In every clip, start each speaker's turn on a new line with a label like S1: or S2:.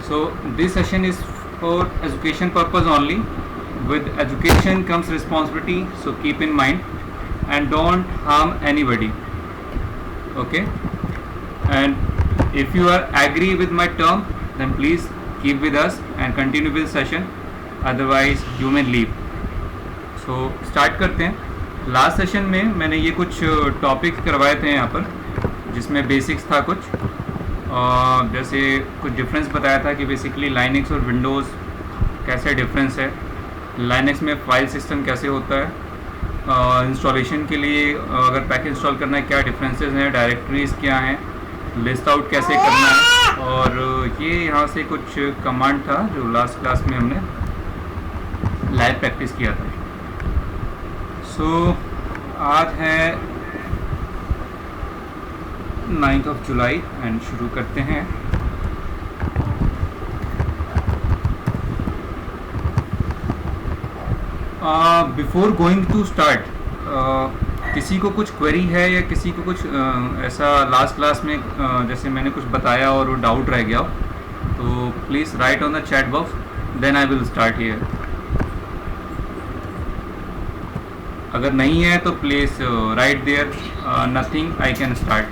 S1: So this session is for education purpose only. With education comes responsibility, so keep in mind and don't harm anybody. Okay? And if you are agree with my term, then please keep with us and continue with session. Otherwise you may leave. So start करते हैं. Last session में मैंने ये कुछ topic करवाए थे यहाँ पर, जिसमें बेसिक्स था कुछ, जैसे कुछ डिफरेंस बताया था कि बेसिकली लाइनक्स और विंडोज़ कैसे डिफरेंस है, लाइनक्स में फाइल सिस्टम कैसे होता है, इंस्टॉलेशन के लिए अगर पैकेज इंस्टॉल करना है क्या डिफरेंसेस हैं, डायरेक्टरीज क्या हैं, लिस्ट आउट कैसे करना है, और ये यहाँ से कुछ कमांड था जो लास्ट क्लास में हमने लाइव प्रैक्टिस किया था. सो आज है 9 जुलाई एंड शुरू करते हैं. बिफोर गोइंग टू स्टार्ट, किसी को कुछ क्वेरी है या किसी को कुछ ऐसा लास्ट क्लास में जैसे मैंने कुछ बताया और वो डाउट रह गया हो, तो please write on the chat box, then I will start here. अगर नहीं है तो please write there nothing, I can start.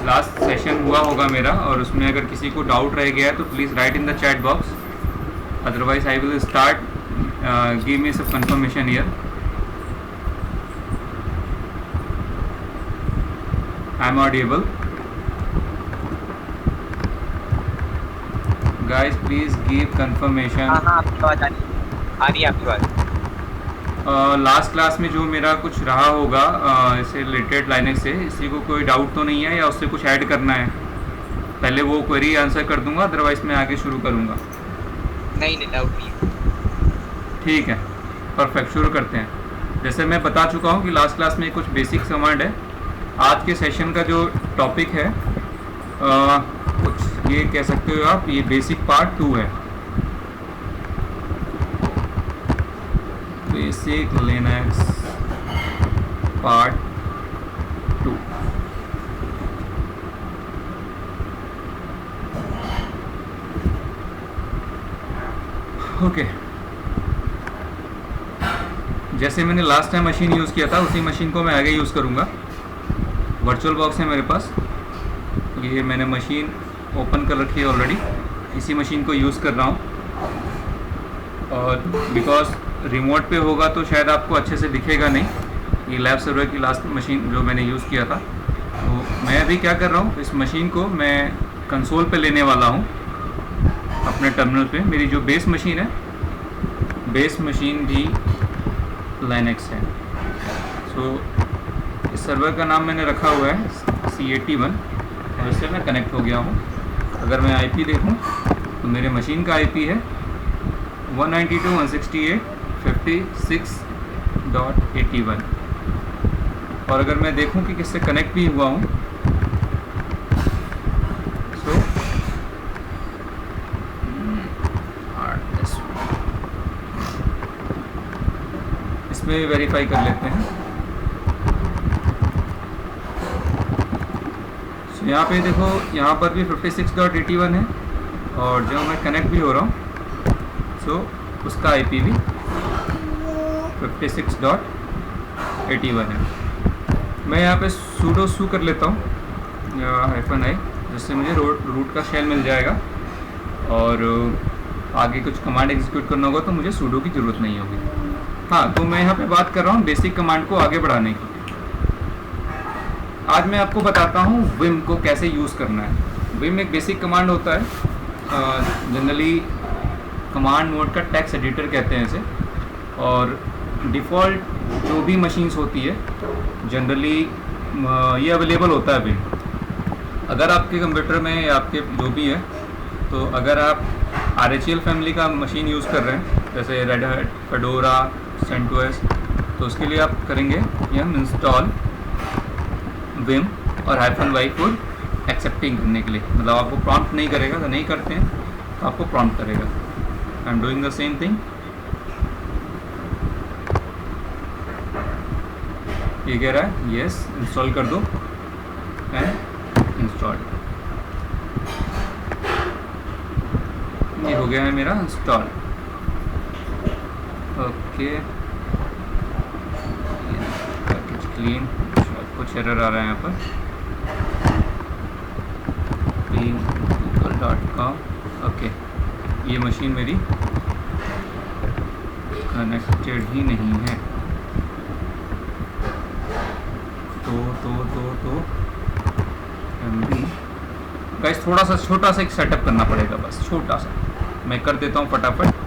S1: Last session हुआ होगा मेरा, और उसमें अगर किसी को डाउट रह गया है तो please write in the chat box, otherwise I will start. Give me some confirmation here. I am audible guys, please give confirmation.
S2: आपकी आवाज़ आ रही है आपकी आवाज़.
S1: लास्ट क्लास में जो मेरा कुछ रहा होगा इससे रिलेटेड लाइनक्स से, इसी को कोई डाउट तो नहीं है या उससे कुछ ऐड करना है? पहले वो क्वेरी आंसर कर दूंगा, अदरवाइज मैं आगे शुरू करूंगा.
S2: नहीं डाउट नहीं है.
S1: ठीक है, परफेक्ट, शुरू करते हैं. जैसे मैं बता चुका हूँ कि लास्ट क्लास में कुछ बेसिक कमांड है. आज के सेशन का जो टॉपिक है कुछ ये कह सकते हो आप, ये बेसिक पार्ट 2 है. Basic Linux part 2. ओके, जैसे मैंने लास्ट टाइम मशीन यूज़ किया था उसी मशीन को मैं आगे यूज़ करूँगा. वर्चुअल बॉक्स है मेरे पास, ये मैंने मशीन ओपन कर रखी है ऑलरेडी, इसी मशीन को यूज़ कर रहा हूँ. और बिकॉज रिमोट पे होगा तो शायद आपको अच्छे से दिखेगा नहीं. ये लैब सर्वर की लास्ट मशीन जो मैंने यूज़ किया था, तो मैं अभी क्या कर रहा हूँ, इस मशीन को मैं कंसोल पे लेने वाला हूँ अपने टर्मिनल पे. मेरी जो बेस मशीन है, बेस मशीन भी लाइनक्स है. सो इस सर्वर का नाम मैंने रखा हुआ है C81 और इससे मैं कनेक्ट हो गया हूँ. अगर मैं IP देखूँ तो मेरे मशीन का IP है 192.168.56.81. और अगर मैं देखूं कि किससे कनेक्ट भी हुआ हूं, सो इसमें वेरीफाई कर लेते हैं. सो यहाँ पे देखो, यहाँ पर भी 56.81 है, और जो मैं कनेक्ट भी हो रहा हूँ तो उसका IP भी 56.81 है. मैं यहाँ पे sudo su कर लेता हूँ -i, जिससे मुझे रूट का शेल मिल जाएगा, और आगे कुछ कमांड एग्जीक्यूट करना होगा तो मुझे sudo की ज़रूरत नहीं होगी. हाँ, तो मैं यहाँ पे बात कर रहा हूँ बेसिक कमांड को आगे बढ़ाने की. आज मैं आपको बताता हूँ vim को कैसे यूज़ करना है. vim एक बेसिक कमांड होता है, जनरली कमांड मोड का टेक्स्ट एडिटर कहते हैं इसे. और डिफ़ॉल्ट जो भी मशीन्स होती है जनरली ये अवेलेबल होता है vim. अगर आपके कंप्यूटर में या आपके जो भी है, तो अगर आप RHEL फैमिली का मशीन यूज़ कर रहे हैं, जैसे रेड हैट, फेडोरा, CentOS, तो उसके लिए आप करेंगे यम इंस्टॉल vim और -y कोड एक्सेप्टिंग करने के लिए. मतलब आपको प्रॉम्प्ट नहीं करेगा, तो नहीं करते हैं तो आपको प्रॉम्प्ट करेगा. I am doing the same thing. ये कह रहा है यस इंस्टॉल कर दो, एंड इंस्टॉल. ये हो गया है मेरा इंस्टॉल। ओके, पैकेज क्लीन, कुछ एरर आ रहा है यहाँ पर। google.com। ओके, ये मशीन मेरी कनेक्टेड ही नहीं है, तो MB गाइस थोड़ा सा छोटा सा एक सेटअप करना पड़ेगा, बस छोटा सा मैं कर देता हूँ फटाफट।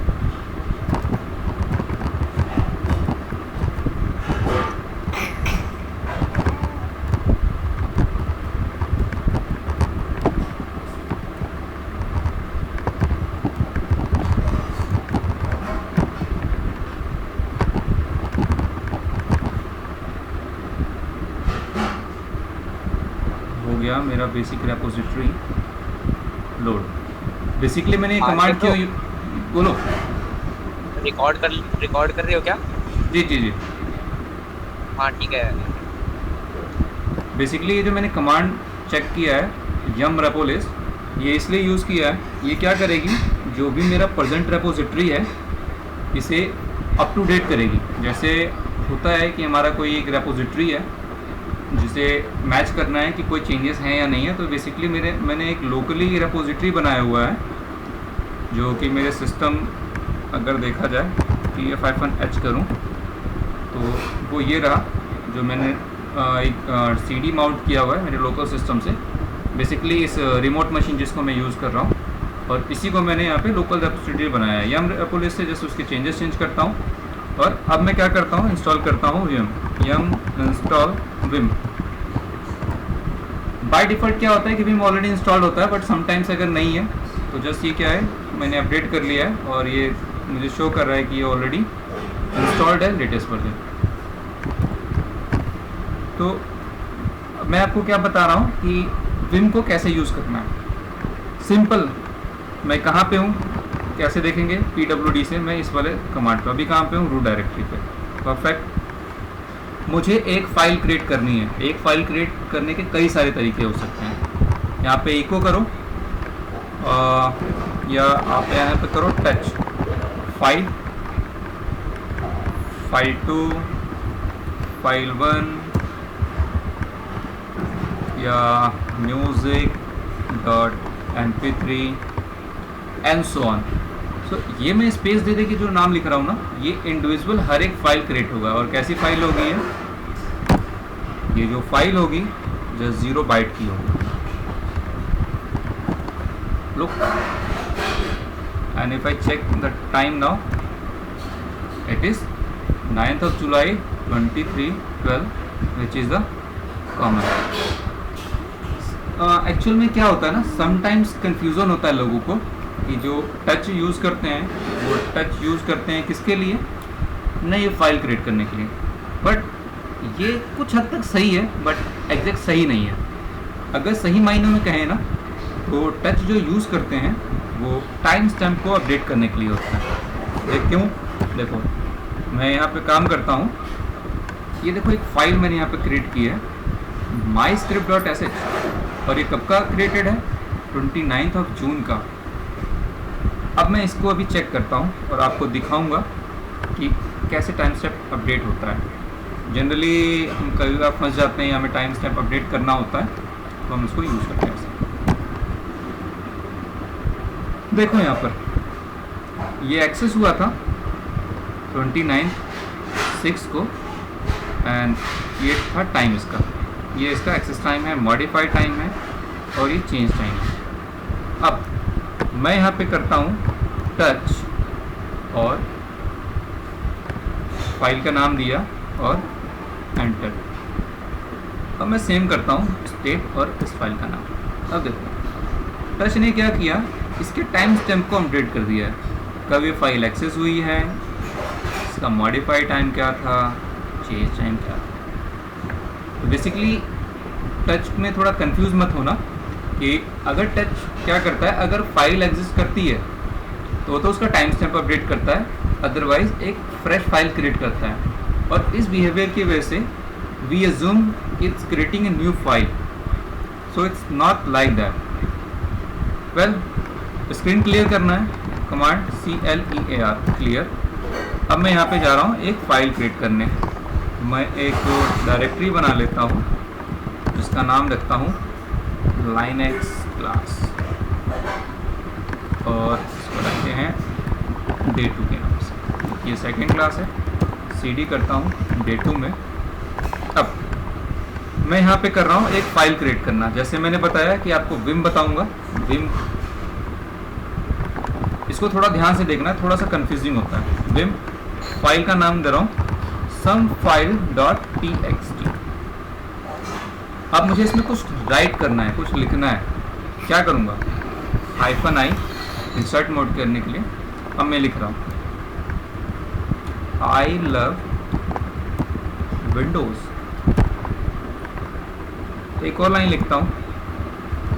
S1: गया मेरा बेसिक रेपोजिटरी लोड। बेसिकली मैंने ये कमांड क्यों बोलो,
S2: रिकॉर्ड कर रहे हो क्या?
S1: जी जी जी,
S2: हाँ ठीक है।
S1: बेसिकली ये जो मैंने कमांड चेक किया है यम रेपो लिस्ट, ये इसलिए यूज़ किया है, ये क्या करेगी, जो भी मेरा प्रेजेंट रेपोजिटरी है इसे अप टू डेट करेगी। जैसे होता है कि हमारा कोई एक रेपोजिटरी है जिसे मैच करना है कि कोई चेंजेस हैं या नहीं है, तो बेसिकली मैंने एक लोकली रेपोजिटरी बनाया हुआ है जो कि मेरे सिस्टम, अगर देखा जाए TF-H करूं तो वो ये रहा, जो मैंने एक CD माउंट किया हुआ है मेरे लोकल सिस्टम से, बेसिकली इस रिमोट मशीन जिसको मैं यूज़ कर रहा हूँ, और इसी को मैंने यहाँ पे लोकल रेपोजिटरी बनाया है। यम रेपो लिस्ट से जैसे उसके चेंजेस चेंज करता हूँ, और अब मैं क्या करता हूँ, इंस्टॉल करता हूँ यम इंस्टॉल विम। बाय डिफ़ॉल्ट क्या होता है कि विम ऑलरेडी इंस्टॉल्ड होता है, बट समटाइम्स अगर नहीं है तो जस्ट ये क्या है, मैंने अपडेट कर लिया है और ये मुझे शो कर रहा है कि ये ऑलरेडी इंस्टॉल्ड है लेटेस्ट वर्जन। तो मैं आपको क्या बता रहा हूँ कि विम को कैसे यूज़ करना है। सिंपल, मैं कहाँ पे हूँ कैसे देखेंगे, PWD से मैं इस वाले कमांड पे, अभी कहाँ पे हूँ, रूट डायरेक्टरी पे। परफेक्ट, मुझे एक फ़ाइल क्रिएट करनी है। एक फ़ाइल क्रिएट करने के कई सारे तरीके हो सकते हैं। यहाँ पे इको करो, या आप यहाँ पे करो टच फाइल, फाइल 2, फाइल 1, या music.mp3 एंड सो ऑन। सो ये मैं स्पेस दे के जो नाम लिख रहा हूँ ना, ये इंडिविजुअल हर एक फाइल क्रिएट होगा। और कैसी फाइल होगी ये जो फाइल होगी जस्ट 0 बाइट की होगी। Look, and if I check the time now, it is 9th of July 2312, which is the common. Actual में क्या होता है ना, समटाइम्स कंफ्यूजन होता है लोगों को कि जो टच यूज़ करते हैं वो टच यूज़ करते हैं किसके लिए, नहीं, ये फाइल क्रिएट करने के लिए। बट ये कुछ हद तक सही है, बट एग्जैक्ट सही नहीं है। अगर सही मायनों में कहें ना, तो टच जो यूज़ करते हैं वो टाइम स्टैम्प को अपडेट करने के लिए होता है। ये क्यों, देखो मैं यहाँ पे काम करता हूँ, ये देखो एक फ़ाइल मैंने यहाँ पे क्रिएट की है myscript.sh, और ये कब का क्रिएटेड है, 29th of June का। अब मैं इसको अभी चेक करता हूँ और आपको दिखाऊंगा कि कैसे टाइम स्टैम्प अपडेट होता है। जनरली हम कभी बार फंस जाते हैं, हमें टाइम स्टैम्प अपडेट करना होता है, तो हम इसको यूज़ करते हैं ऐसे। देखो यहाँ पर ये एक्सेस हुआ था 29/6 को, एंड ये था टाइम इसका, ये इसका एक्सेस टाइम है, मॉडिफाइड टाइम है, और ये चेंज टाइम है। अब मैं यहाँ पे करता हूँ टच, और फाइल का नाम दिया और एंटर। अब मैं सेम करता हूँ स्टेट और इस फाइल का नाम। अब देखो टच ने क्या किया, इसके टाइम स्टैम्प को अपडेट कर दिया है, कब ये फाइल एक्सेस हुई है, इसका मॉडिफाइड टाइम क्या था, चेंज टाइम क्या था। तो बेसिकली टच में थोड़ा कंफ्यूज मत होना कि अगर टच क्या करता है, अगर फाइल एग्जिस्ट करती है तो उसका टाइम स्टैम्प अपडेट करता है, अदरवाइज एक फ्रेश फाइल क्रिएट करता है। और इस बिहेवियर की वजह से we assume it's creating a new file, so it's not like that. Well, screen clear करना है कमांड CLEAR, क्लियर। अब मैं यहाँ पे जा रहा हूँ एक फाइल क्रिएट करने। मैं एक डायरेक्टरी बना लेता हूँ जिसका नाम रखता हूँ Linux क्लास, और इसको रखते हैं day 2 के नाम से। ये सेकेंड क्लास है। CD करता हूँ day 2 में। अब मैं यहाँ पे कर रहा हूँ एक फाइल क्रिएट करना। जैसे मैंने बताया कि आपको विम बताऊंगा, विम, इसको थोड़ा ध्यान से देखना, थोड़ा सा कंफ्यूजिंग होता है। विम फाइल का नाम दे रहा हूँ sumfile.txt। अब मुझे इसमें कुछ राइट करना है, कुछ लिखना है। क्या करूँगा, -i इंसर्ट मोड करने के लिए। अब मैं लिख रहा हूँ आई लव विंडोज़। एक और लाइन लिखता हूँ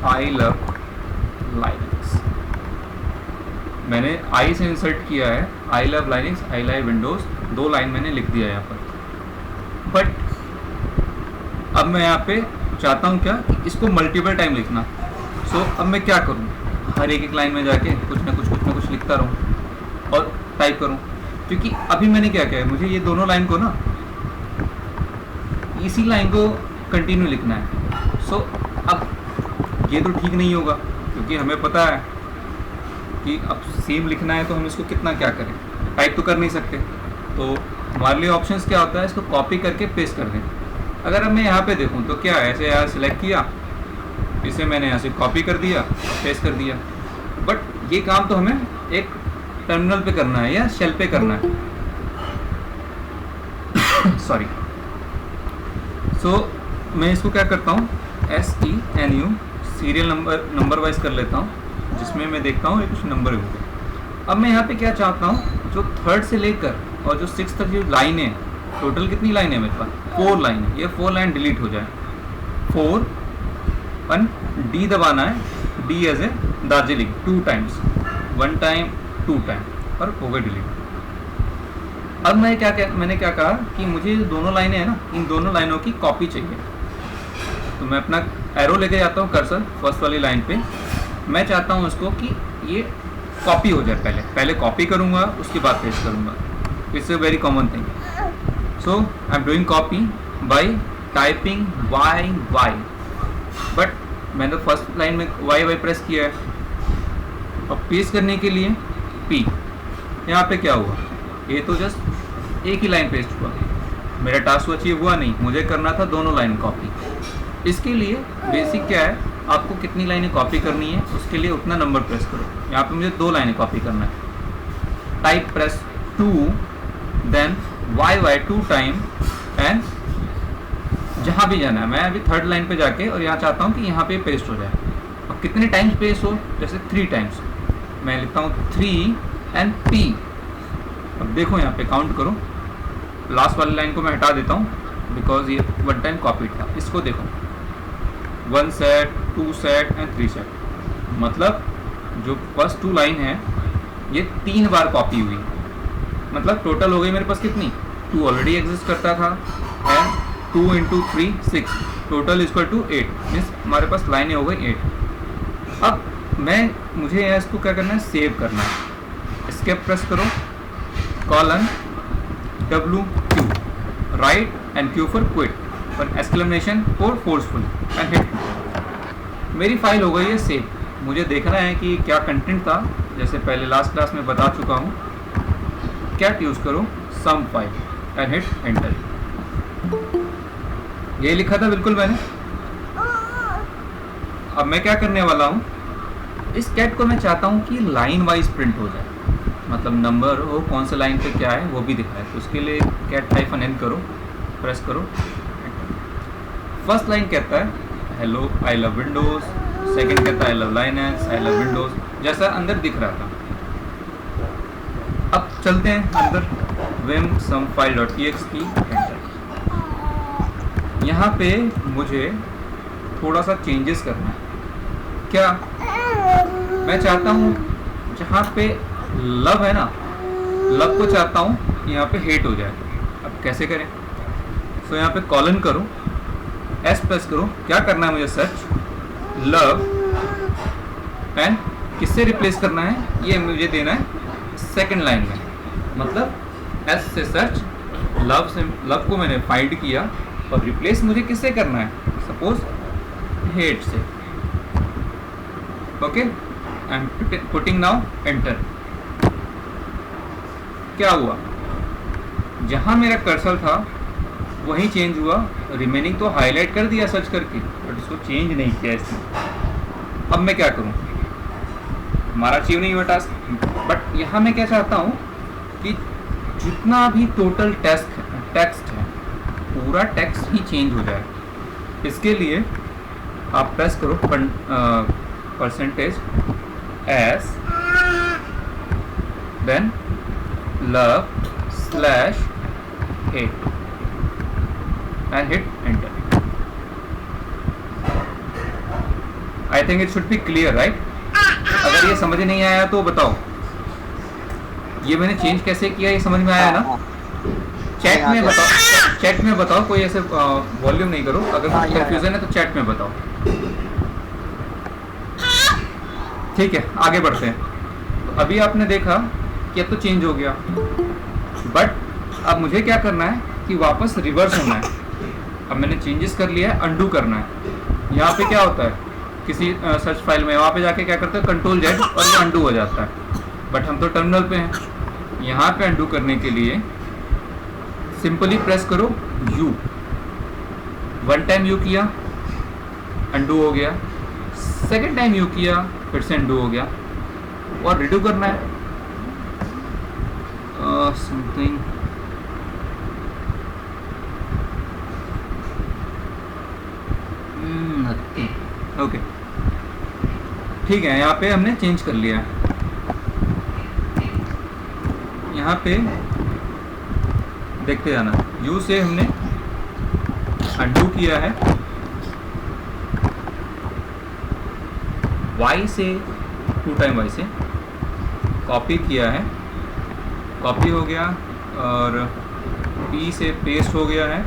S1: आई लव लाइनक्स। मैंने आई से इंसर्ट किया है, I love Linux, I love Windows, 2 line मैंने लिख दिया यहाँ पर। बट अब मैं यहाँ पे चाहता हूँ क्या, कि इसको मल्टीपल टाइम लिखना। सो अब मैं क्या करूँ, हर एक लाइन में जाके कुछ ना कुछ लिखता रहूँ और टाइप करूँ। क्योंकि अभी मैंने क्या किया है, मुझे ये दोनों लाइन को ना, इसी लाइन को कंटिन्यू लिखना है। सो अब ये तो ठीक नहीं होगा, क्योंकि हमें पता है कि अब सेम लिखना है तो हम इसको कितना क्या करें, टाइप तो कर नहीं सकते। तो हमारे लिए ऑप्शंस क्या होता है, इसको कॉपी करके पेस्ट कर दें। अगर अब मैं यहाँ पे देखूँ तो क्या है, ऐसे यहाँ सिलेक्ट किया, इसे मैंने यहाँ से कॉपी कर दिया, पेस्ट कर दिया। बट ये काम तो हमें एक टर्मिनल पे करना है या शेल पे करना है। सॉरी। सो मैं इसको क्या करता हूँ, SENU सीरियल नंबर वाइज कर लेता हूँ, जिसमें मैं देखता हूँ ये कुछ नंबर होंगे। अब मैं यहाँ पे क्या चाहता हूँ, जो 3rd से लेकर और जो 6th तक जो लाइन है, टोटल कितनी लाइन है मेरे पास, 4 लाइन है। ये 4 लाइन डिलीट हो जाए। 4 1 D दबाना है, D as a Darjeeling 2 times, 1 time 2 time, और हो गए डिलीट। अब मैंने क्या कहा कि मुझे दोनों लाइनें हैं ना, इन दोनों लाइनों की कॉपी चाहिए। तो मैं अपना एरो लेके जाता हूँ कर्सर फर्स्ट वाली लाइन पे। मैं चाहता हूँ उसको कि ये कॉपी हो जाए, पहले कॉपी करूँगा, उसके बाद पेस्ट करूँगा। It's a very common thing. So I am doing copy bye typing y। But मैंने तो फर्स्ट लाइन में y प्रेस किया है। अब पेस्ट करने के लिए p। यहाँ पे क्या हुआ, ये तो जस्ट एक ही लाइन पेस्ट हुआ, मेरा टास्क अचीव हुआ नहीं। मुझे करना था दोनों लाइन कॉपी। इसके लिए बेसिक क्या है, आपको कितनी लाइनें कॉपी करनी है, उसके लिए उतना नंबर प्रेस करो। यहाँ पे मुझे 2 लाइनें कॉपी करना है। Type press 2, then y 2 time, and जहाँ भी जाना है, मैं अभी 3rd लाइन पे जाके और यहाँ चाहता हूँ कि यहाँ पे पेस्ट हो जाए। अब कितने टाइम्स पेस्ट हो, जैसे 3 टाइम्स। मैं लिखता हूँ 3 एंड P। अब देखो यहाँ पे काउंट करो, लास्ट वाली लाइन को मैं हटा देता हूँ बिकॉज ये 1 टाइम कॉपी था। इसको देखो, 1 सेट, 2 सेट एंड 3 सेट। मतलब जो फर्स्ट 2 लाइन है ये 3 बार कॉपी हुई। मतलब टोटल हो गई मेरे पास कितनी, 2 ऑलरेडी एग्जिस्ट करता था, and 2 × 3 6, total equal to 8। Means हमारे पास लाइनें हो गई 8। अब मुझे इसको क्या करना है, सेव करना है। एस्केप प्रेस करो, colon WQ, write and Q for quit, और exclamation for forceful, and hit. मेरी फाइल हो गई है सेव। मुझे देखना है कि क्या कंटेंट था, जैसे पहले लास्ट क्लास में बता चुका हूँ। कैट यूज़ करो सम फाइल एंड हिट एंटर। ये लिखा था बिल्कुल मैंने। अब मैं क्या करने वाला हूँ, इस कैट को मैं चाहता हूँ कि लाइन वाइज प्रिंट हो जाए, मतलब नंबर हो, कौन से लाइन पे क्या है वो भी दिखाए। तो उसके लिए कैट -n करो, प्रेस करो। फर्स्ट लाइन कहता है hello I love Windows, second कहता है I love Linux, I love Windows, जैसा अंदर दिख रहा था। अब चलते हैं अंदर, vim sumfile.txt, एंटर। यहाँ पे मुझे थोड़ा सा चेंजेस करना है। क्या, मैं चाहता हूँ जहाँ पे लव है ना, लव को चाहता हूँ यहाँ पे हेट हो जाए। अब कैसे करें, तो यहाँ पे कॉलन करो, S प्रेस करो। क्या करना है मुझे, सर्च लव एंड किससे रिप्लेस करना है, ये मुझे देना है सेकंड लाइन में। मतलब एस से सर्च, लव से, लव को मैंने फाइंड किया और रिप्लेस मुझे किससे करना है, सपोज हेट से। Okay, I am putting now enter. क्या हुआ, जहां मेरा कर्सर था वहीं चेंज हुआ, रिमेनिंग तो हाईलाइट कर दिया सर्च करके, बट उसको चेंज नहीं किया इसने। अब मैं क्या करूं, हमारा अचीव नहीं हुआ टास्क। बट यहाँ मैं क्या चाहता हूँ कि जितना भी टोटल टेक्स्ट है पूरा टेक्स्ट ही चेंज हो जाए। इसके लिए आप प्रेस करो percentage s, then love slash hate and hit enter. I think it should be clear, right? अगर ये समझ नहीं आया तो बताओ, ये मैंने चेंज कैसे किया, ये समझ में आया ना? चैट में बताओ, चैट में बताओ, कोई ऐसे वॉल्यूम नहीं करो, अगर कुछ कंफ्यूजन है तो चैट में बताओ। ठीक है, आगे बढ़ते हैं। तो अभी आपने देखा कि अब तो चेंज हो गया, बट अब मुझे क्या करना है कि वापस रिवर्स होना है। अब मैंने चेंजेस कर लिया है, अंडू करना है। यहाँ पे क्या होता है, किसी सर्च फाइल में वहाँ पे जाके क्या करते हैं, कंट्रोल जेड और ये अंडू हो जाता है। बट हम तो टर्मिनल पे हैं, यहाँ पे अंडू करने के लिए सिंपली प्रेस करो यू। वन टाइम यू किया, अंडू हो गया। सेकंड टाइम यू किया, फिर से अंडू हो गया। और रिडू करना है समथिंग, ओके ठीक है। यहाँ पे हमने चेंज कर लिया है। यहाँ पे देखते जाना, यू से हमने अंडू किया है, वाई से 2 टाइम वाई से कॉपी किया है, कॉपी हो गया, और पी से पेस्ट हो गया है।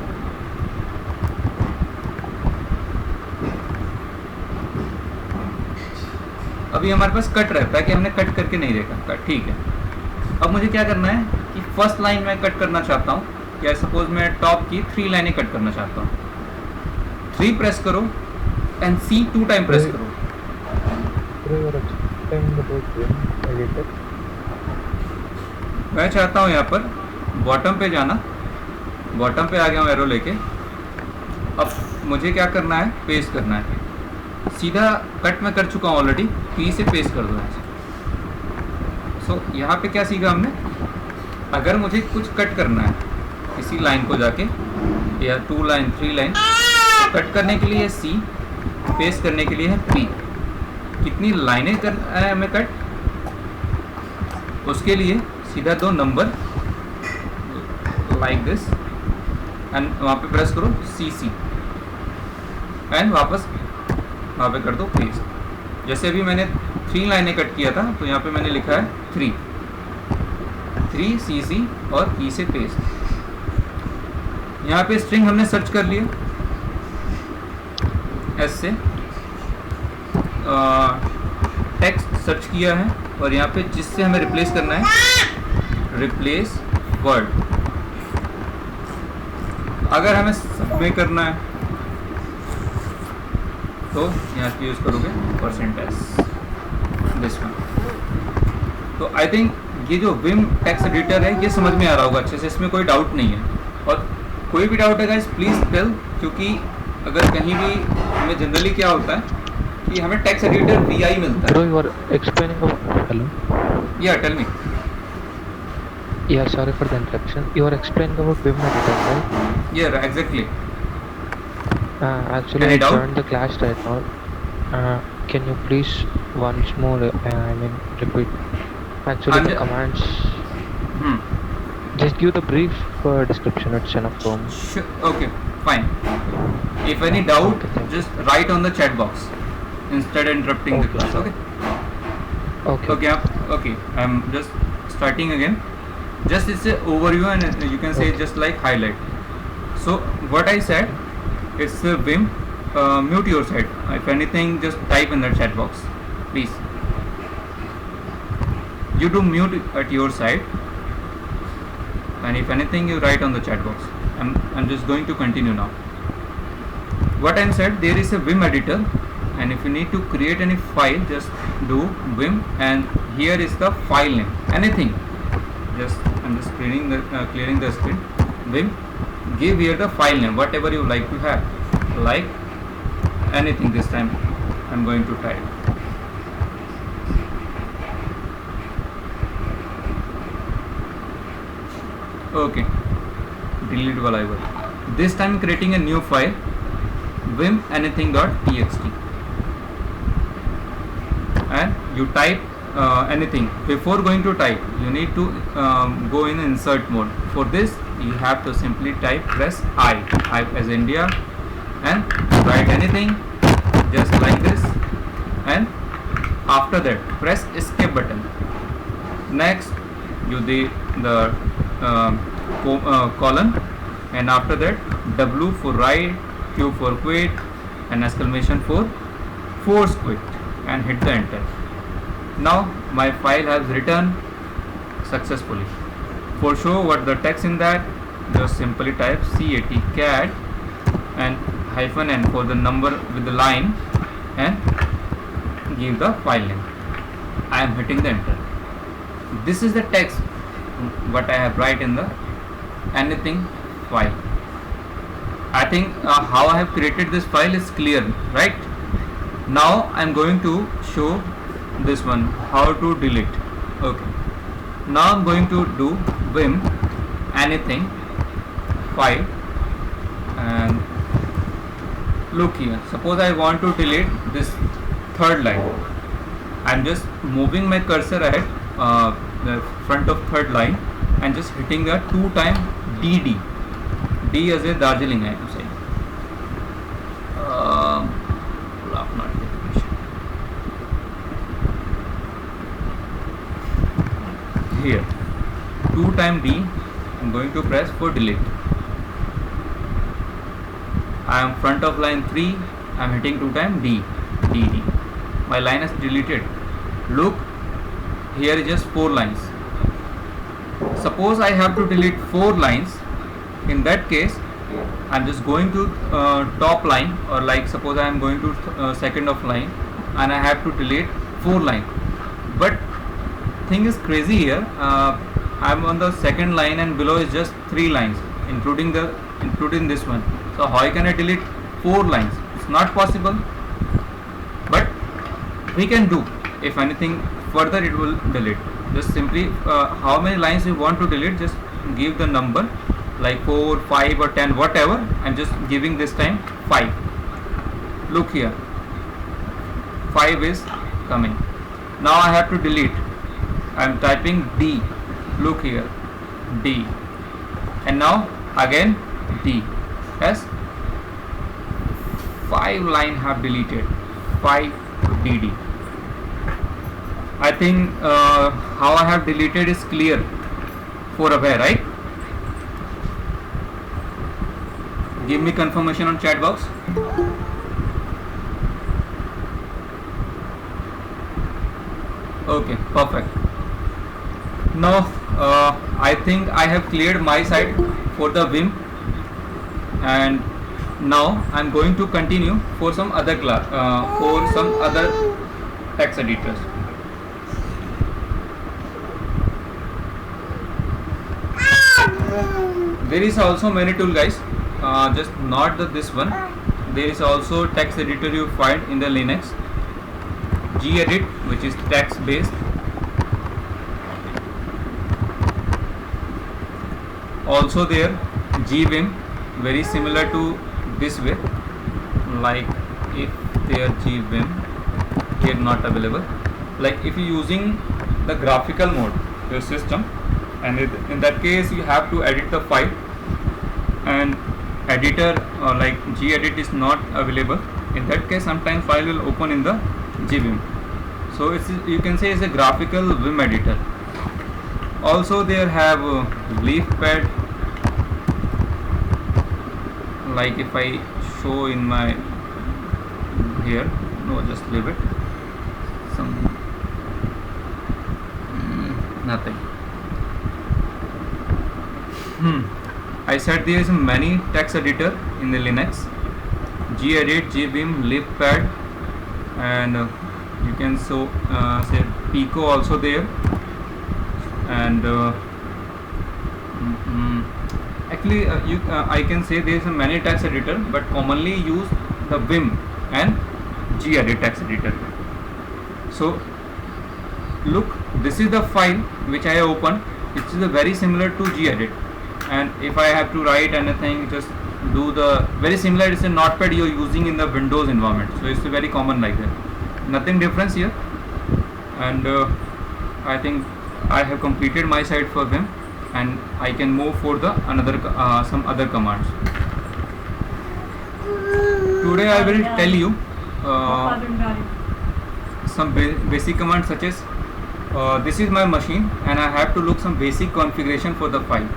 S1: अभी हमारे पास कट रहता है कि हमने कट करके नहीं देखा कट, ठीक है। अब मुझे क्या करना है कि फर्स्ट लाइन में कट करना चाहता हूँ, क्या सपोज मैं टॉप की 3 लाइनें कट करना चाहता हूँ। 3 प्रेस करो एंड सी 2 टाइम प्रेस करो। मैं चाहता हूँ यहाँ पर बॉटम पे जाना, बॉटम पे आ गया हूँ एरो लेके। अब मुझे क्या करना है, पेस्ट करना है। सीधा कट में कर चुका हूँ ऑलरेडी, पी से पेस्ट कर दो ऐसे। सो यहाँ पे क्या सीखा हमने, अगर मुझे कुछ कट करना है किसी लाइन को जाके, या 2 लाइन 3 लाइन, तो कट करने के लिए है सी, पेस्ट करने के लिए है पी। कितनी लाइनें करना है हमें कट, उसके लिए सीधा 2 नंबर लाइक दिस एंड वहाँ पे प्रेस करो सी सी एंड वापस वहाँ पे कर दो पेस्ट। जैसे अभी मैंने 3 लाइनें कट किया था, तो यहाँ पे मैंने लिखा है 3 सी सी और ई से पेस्ट। यहाँ पे स्ट्रिंग हमने सर्च कर लिया एस से, टेक्स्ट सर्च किया है, और यहाँ पे जिससे हमें रिप्लेस करना है, रिप्लेस वर्ड। अगर हमें सब में करना है तो यहाँ पे यूज़ करोगे %s दिस वन। तो आई थिंक ये जो विम टेक्स्ट एडिटर है ये समझ में आ रहा होगा अच्छे से, इसमें कोई डाउट नहीं है। और कोई भी डाउट है गाइस प्लीज़ टेल, क्योंकि अगर कहीं भी हमें जनरली क्या होता है कि हमें टेक्स्ट एडिटर VI मिलता है।
S3: Bro, you are explaining about... Hello?
S1: Yeah, tell me.
S3: Yeah, sorry for the interruption. You are explaining about Vim editor, right?
S1: Yeah, exactly.
S3: Actually,
S1: Any
S3: I
S1: doubt?
S3: joined the class right now. Can you please once more, repeat? Actually,
S1: And-
S3: the commands...
S1: Hmm.
S3: Just give the brief description, it's enough for me.
S1: Sure. Okay, fine. If any doubt,
S3: Okay, thank you.
S1: just write on the chat box instead interrupting the
S3: Okay,
S1: class.
S3: sir.
S1: Okay.
S3: Okay.
S1: Okay. I'm just starting again. Just it's a overview, and you can say
S3: Okay.
S1: just like highlight. So what I said, it's a Vim. Mute your side. If anything, just type in the chat box, please. You do mute at your side, and if anything you write on the chat box. I'm just going to continue now. What I'm said, there is a Vim editor, and if you need to create any file, just do Vim, and here is the file name. Anything, I'm just clearing the screen. Vim, give here the file name, whatever you like to have, like anything. This time I'm going to type. Okay, delete while I was. This time creating a new file, vim anything.txt, and you type anything. Before going to type, you need to go in insert mode. For this, you have to simply press I as India, and write anything just like this, and after that press escape button. Next, you the colon, and after that W for write, Q for quit, and exclamation for force quit, and hit the enter. Now my file has written successfully. For show what the text in that, just simply type cat and -n for the number with the line, and give the file name. I am hitting the enter. This is the text what I have write in the anything file. I think how I have created this file is clear, right? Now I am going to show this one, how to delete. Okay, now I am going to do vim anything file, and look here. Suppose I want to delete this third line. I am just moving my cursor ahead, the front of third line, and just hitting the 2 times DD. D as a Darjeeling, I am saying. Here 2 times D, I am going to press for delete. I am front of line 3, I am hitting 2 times D, DD. My line is deleted. Look, here is just 4 lines. Suppose I have to delete 4 lines. In that case, I am just going to top line, or like suppose I am going to second of line, and I have to delete 4 lines. But thing is crazy here. I am on the second line, and below is just 3 lines, including this one. So how can I delete 4 lines? It's not possible. But we can do. If anything further, it will delete. Just simply how many lines you want to delete, just give the number, like 4, 5 or 10, whatever. I'm just giving this time 5. Look here, 5 is coming. Now I have to delete. I'm typing D. Look here, D, and now again D. Yes, 5 line have deleted, 5 DD. I think how I have deleted is clear for aware, right? Give me confirmation on chat box. Okay, perfect. Now I think I have cleared my side for the Vim, and now I'm going to continue for some other class, for some other text editors. There is also many tool, guys, just not this one. There is also text editor you find in the Linux. gedit, which is text based. Also there gvim, very similar to this way. Like if there gvim here not available, like if you using the graphical mode your system, and in that case you have to edit the file, and editor like gedit is not available. In that case, sometimes file will open in the gvim. So it's, you can say, it's a graphical Vim editor. Also there have leaf pad. Like if I show in my here, no, just leave it. Some nothing. I said there is many text editor in the Linux: gedit, gbim, libpad, and you can say pico also there. And actually I can say there is many text editor, but commonly use the vim and gedit text editor. So look, this is the file which I opened. It is very similar to gedit, and if I have to write anything, just do the very similar. It's a notepad you're using in the Windows environment, so it's very common like that. Nothing difference here. And I think I have completed my side for them, and I can move for the another some other commands. Today I will tell you some basic commands, such as this is my machine and I have to look some basic configuration for the file.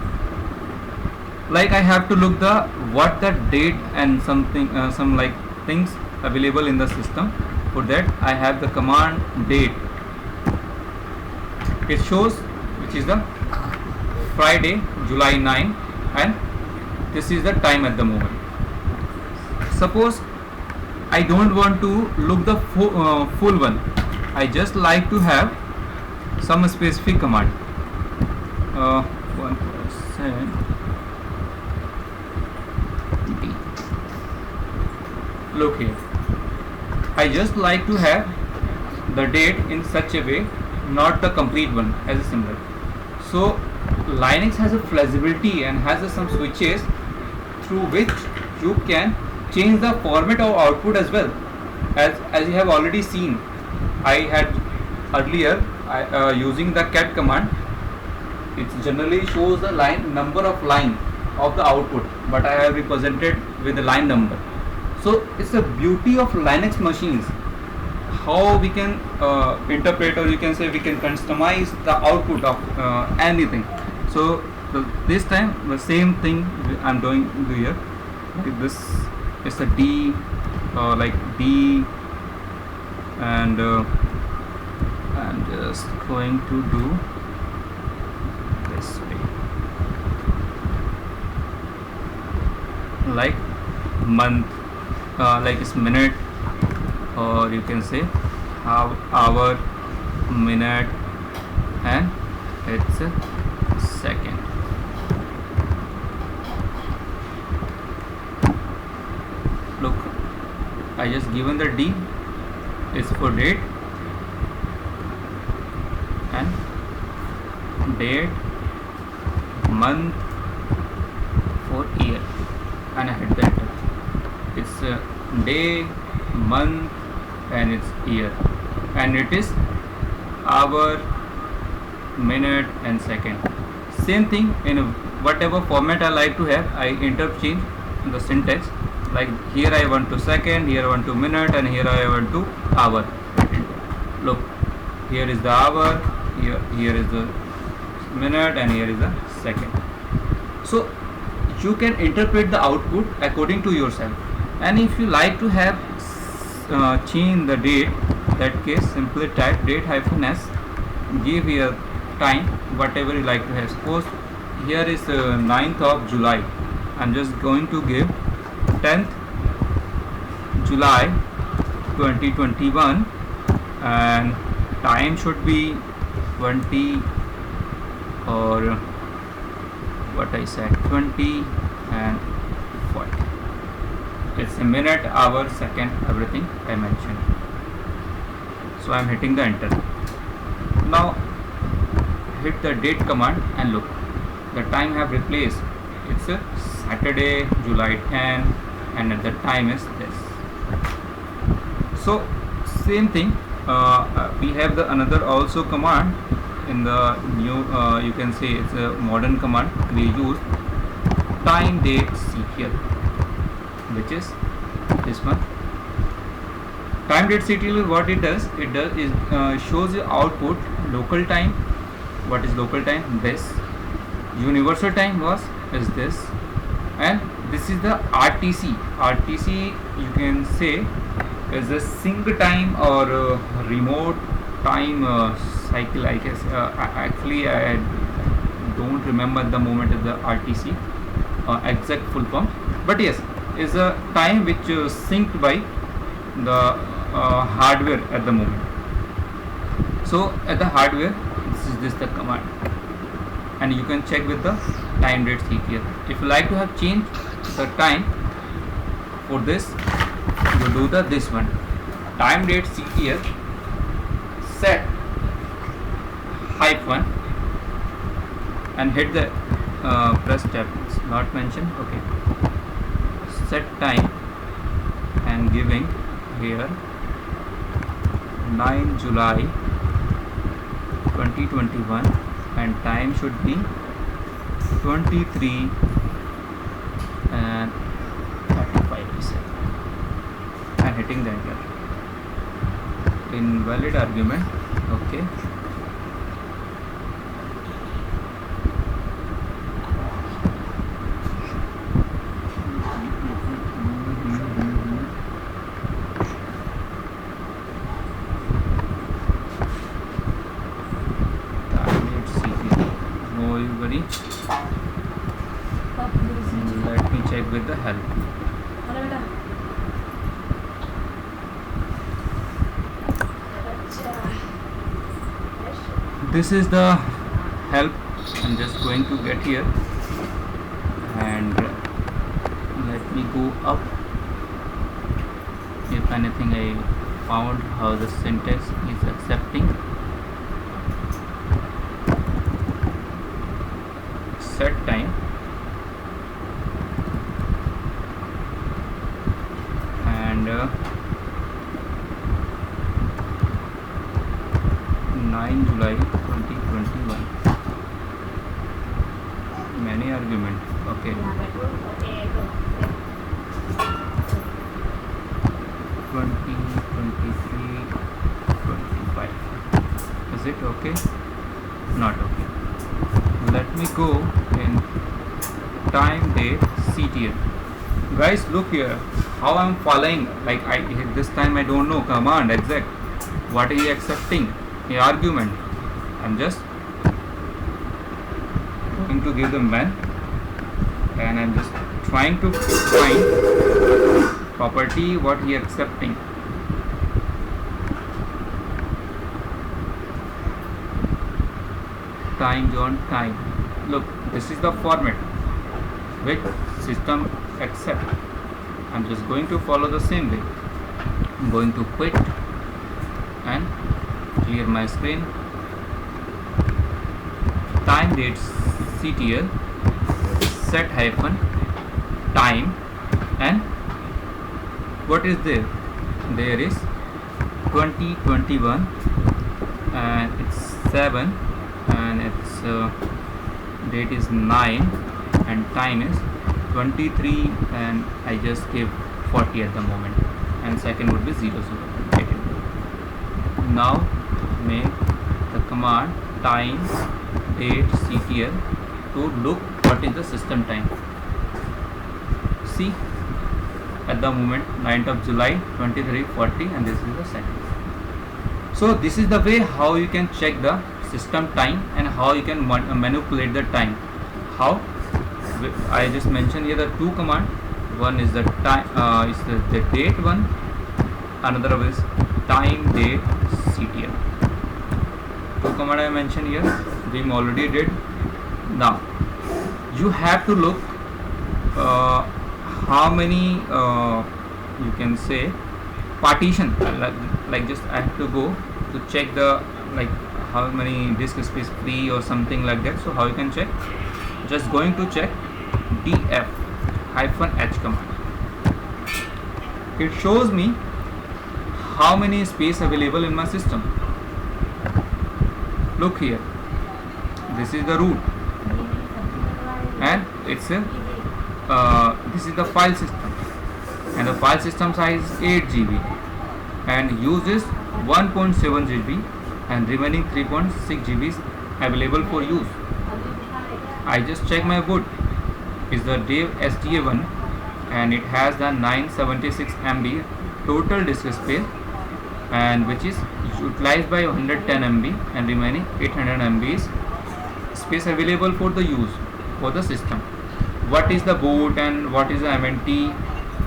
S1: Like I have to look the what the date and something some like things available in the system. For that I have the command date. It shows which is the Friday, July 9, and this is the time at the moment. Suppose I don't want to look the full one. I just like to have some specific command. 1% D. Look here. I just like to have the date in such a way, not the complete one as a symbol. So Linux has a flexibility and has some switches through which you can change the format of output as well. As you have already seen, I had earlier using the cat command. It generally shows the number of line of the output, but I have represented with the line number. So it's the beauty of Linux machines, how we can interpret, or you can say we can customize the output of anything. So this time the same thing I'm doing here. Like this is a D, like D, and I'm just going to do this way, like month, like it's minute, or you can say hour, minute, and it's a second. Look, I just given the D is for date, and date, month, for year, and I hit the enter. It's day, month, and it's year, and it is hour, minute, and second. Same thing in whatever format I like to have, I interchange the syntax. Like here I want to second, here I want to minute, and here I want to hour. Look, here is the hour, here is the minute, and here is the second. So you can interpret the output according to yourself. And if you like to have change the date, that case simply type date -s, give here time whatever you like to have. Suppose here is 9th of July, I'm just going to give 10th July 2021, and time should be 20, or what I said, 20 and 40. It's a minute, hour, second, everything I mentioned. So I'm hitting the enter. Now hit the date command and look, the time have replaced. It's a Saturday, July 10, and the time is this. So same thing, we have the another also command in the new, you can say it's a modern command. We use time date ctl, which is this one. Time date ctl, what it does is shows you output local time. What is local time? This. Universal time is this, and this is the RTC. RTC, you can say, is a sync time or remote time cycle, I guess. Actually, I don't remember at the moment of the RTC exact full form, but yes, is a time which is synced by the hardware at the moment. So at the hardware, this is the command, and you can check with the time date CTL. If you like to have changed the time for this, you do this one, time date CTL set hyphen and hit the press tab. It's not mentioned. Okay, set time and giving here 9 July 2021 and time should be 23 and 35 and hitting the enter. Invalid argument. Okay, let me check with the help. This is the help. I'm just going to get here and let me go up. If anything, I found how the syntax is accepting. Set time and 9 July 2021. Many argument. Okay. 20, 23, 25. Is it okay? Not okay. Let me go in time date CTL. Guys, look here how I'm following. Like this time I don't know command exact what is he accepting the argument. I'm just going to give them man and I'm just trying to find property what he accepting. Time zone time. Look, this is the format which system accept. I'm just going to follow the same way. I'm going to quit and clear my screen. Time dates CTL set hyphen time and what is there? There is 2021 and it's 7 and its date is 9 and time is 23 and I just gave 40 at the moment and second would be 00. Now make the command time date CTL to look what is the system time. See, at the moment 9th of July 23:40 and this is the second. So this is the way how you can check the system time and how you can manipulate the time. How? I just mentioned here the two command. One is the time, is the date one. Another is time date CTL. Two command I mentioned here. We already did. Now you have to look how many you can say partition. Like just I have to go to check the like how many disk space free or something like that. So how you can check? Just going to check df-h command. It shows me how many space available in my system. Look here, this is the root and it's a this is the file system and the file system size is 8 GB and uses 1.7 GB and remaining 3.6 GB is available for use. I just check my boot is the Dave SDA1 and it has the 976 MB total disk space and which is utilized by 110 MB and remaining 800 MB is space available for the use for the system. What is the boot and what is the MNT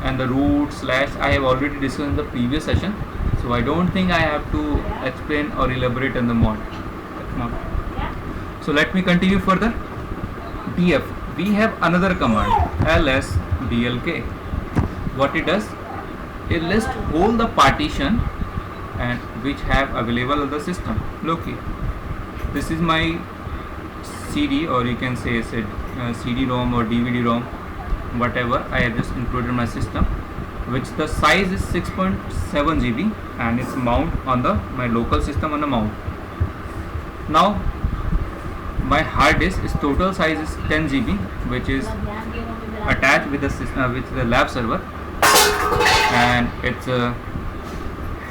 S1: and the root slash I have already discussed in the previous session, so I don't think I have to explain or elaborate on the mod. So let me continue further. DF, we have another command, lsblk. What it does, it lists all the partition and which have available on the system. Look here, this is my CD, or you can say it's a CD-ROM or DVD-ROM, whatever I have just included in my system, which the size is 6.7 GB and it's mount on the my local system on the mount. Now my hard disk is total size is 10 GB, which is attached with the system with the lab server, and it's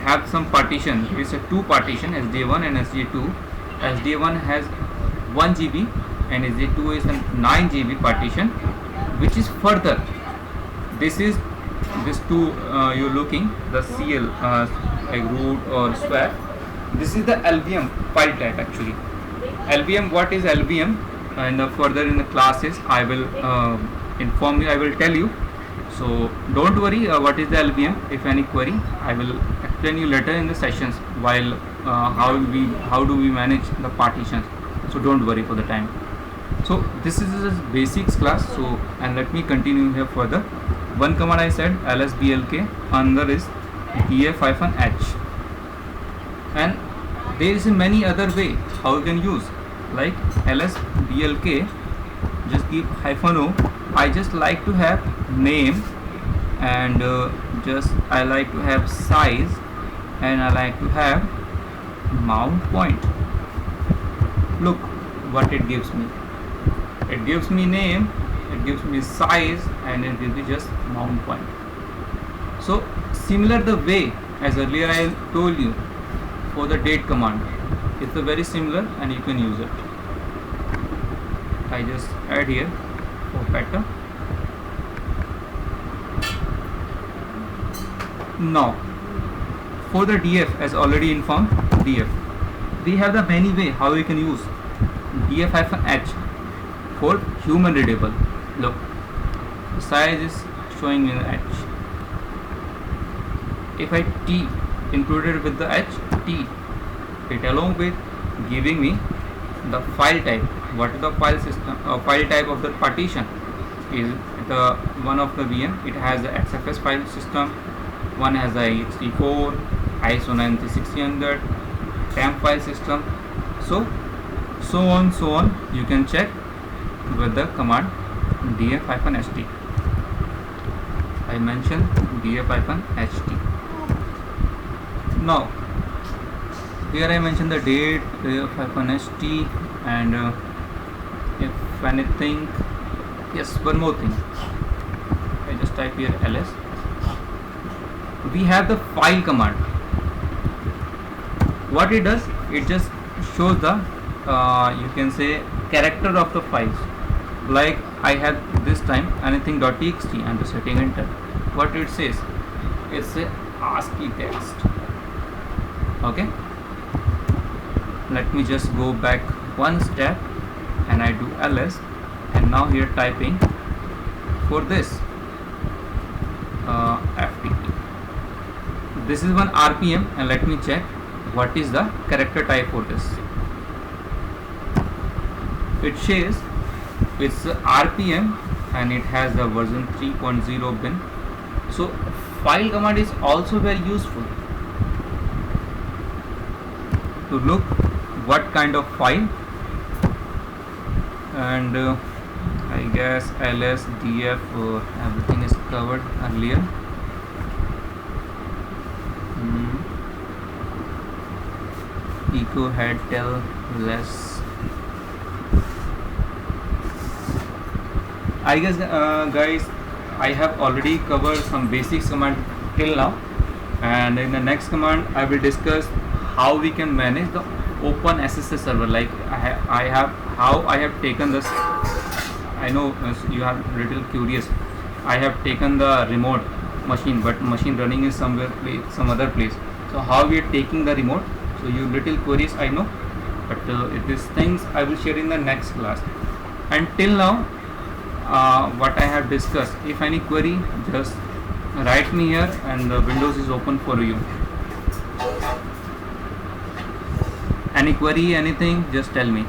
S1: have some partition. There is a two partition, SD1 and SD2. SD1 has 1 GB and SD2 is a 9 GB partition, which is further. This is this two you're looking the CL like root or swap. This is the LVM file type actually. LVM, what is LVM? And further in the classes I will inform you, I will tell you. So don't worry what is the LVM. If any query, I will explain you later in the sessions while how do we manage the partitions. So don't worry for the time. So this is a basics class. So and let me continue here further. One command I said lsblk, another is df-h, and there is many other way how you can use, like lsblk, just give -o. I just like to have name and just I like to have size and I like to have mount point. Look what it gives me. It gives me name, it gives me size, and it gives me just mount point. So similar the way as earlier I told you for the date command. It's a very similar and you can use it. I just add here for better. Now for the DF, as already informed, DF, we have the many way how we can use df-h for human readable. Look, the size is showing in H. If I T included with the H, T, it along with giving me the file type. What is the file system file type of the partition? Is the one of the VM, it has the XFS file system, one has the ext4, ISO 9600, temp file system, so on you can check with the command df-ht. I mentioned df-ht. Now here I mentioned the date, df-ht, and if anything, yes, one more thing, I just type here ls. We have the file command. What it does, it just shows the you can say character of the files. Like I have this time anything.txt, I'm just hitting enter. What it says, it's a ASCII text. Okay, let me just go back one step and I do ls, and now here typing for this FTP. This is one RPM, and let me check what is the character type for this. It says it's RPM and it has the version 3.0 bin. So file command is also very useful to look what kind of file, and I guess ls, df, everything is covered earlier. Echo head tell less. I guess guys, I have already covered some basics command till now, and in the next command I will discuss how we can manage the open SSH server. Like I have taken this. I know you are little curious. I have taken the remote machine, but machine running is somewhere some other place. So how we are taking the remote. So you little queries I know, but these things I will share in the next class. And till now, what I have discussed, if any query, just write me here and the Windows is open for you. Any query, anything, just tell me.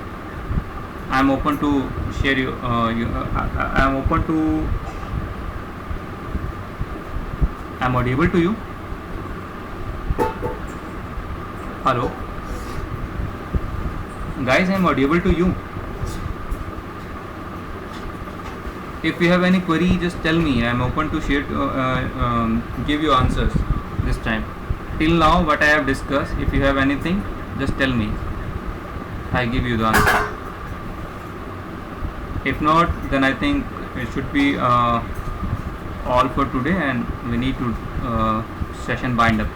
S1: I am open to share you. I am open to. I am audible to you. Hello, guys. I am audible to you. If you have any query, just tell me. I am open to share. Give you answers this time. Till now, what I have discussed. If you have anything, just tell me. I give you the answer. If not, then I think it should be all for today, and we need to session bind up.